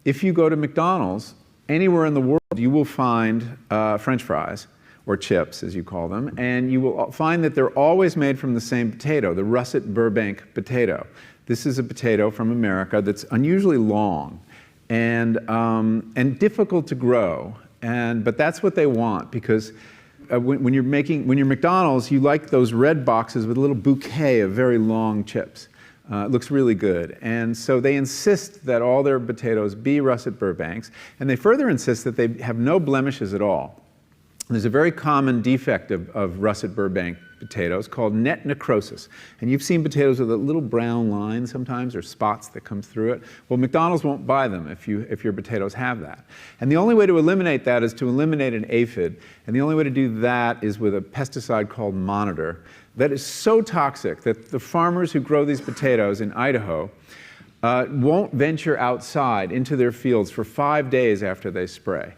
if you go to McDonald's, anywhere in the world, you will find French fries, or chips, as you call them, and you will find that they're always made from the same potato, the russet Burbank potato. This is a potato from America that's unusually long and difficult to grow, but that's what they want, because when you're McDonald's, you like those red boxes with a little bouquet of very long chips. It looks really good. And so they insist that all their potatoes be russet Burbanks, and they further insist that they have no blemishes at all. There's a very common defect of russet Burbank potatoes called net necrosis. And you've seen potatoes with a little brown line sometimes, or spots that come through it. Well, McDonald's won't buy them if your potatoes have that. And the only way to eliminate that is to eliminate an aphid. And the only way to do that is with a pesticide called Monitor that is so toxic that the farmers who grow these potatoes in Idaho won't venture outside into their fields for 5 days after they spray.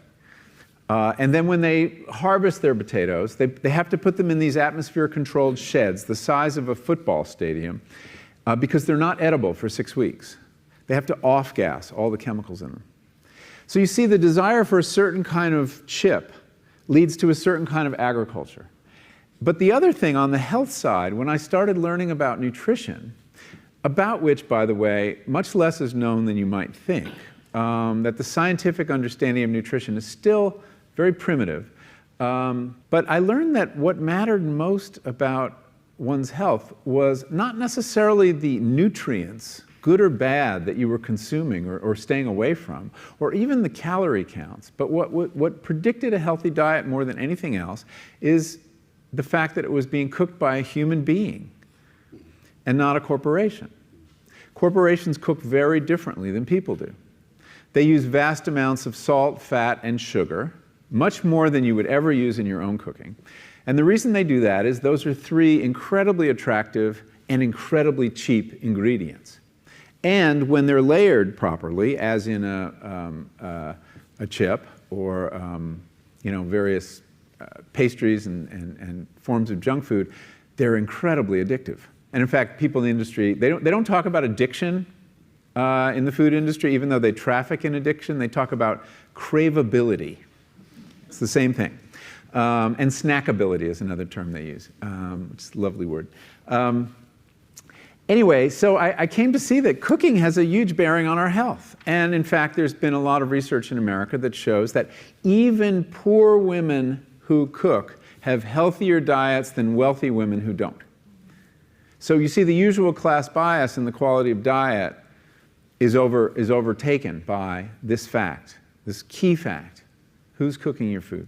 And then when they harvest their potatoes, they have to put them in these atmosphere-controlled sheds the size of a football stadium because they're not edible for 6 weeks. They have to off-gas all the chemicals in them. So you see, the desire for a certain kind of chip leads to a certain kind of agriculture. But the other thing on the health side, when I started learning about nutrition, about which, by the way, much less is known than you might think, that the scientific understanding of nutrition is still very primitive. But I learned that what mattered most about one's health was not necessarily the nutrients, good or bad, that you were consuming or staying away from, or even the calorie counts. But what predicted a healthy diet more than anything else is the fact that it was being cooked by a human being and not a corporation. Corporations cook very differently than people do. They use vast amounts of salt, fat, and sugar, much more than you would ever use in your own cooking. And the reason they do that is those are three incredibly attractive and incredibly cheap ingredients. And when they're layered properly, as in a chip or various pastries and forms of junk food, they're incredibly addictive. And in fact, people in the industry, they don't talk about addiction in the food industry, even though they traffic in addiction. They talk about craveability. It's the same thing. And snackability is another term they use, which is a lovely word. Anyway, so I came to see that cooking has a huge bearing on our health. And in fact, there's been a lot of research in America that shows that even poor women who cook have healthier diets than wealthy women who don't. So you see, the usual class bias in the quality of diet is overtaken by this fact, this key fact. Who's cooking your food?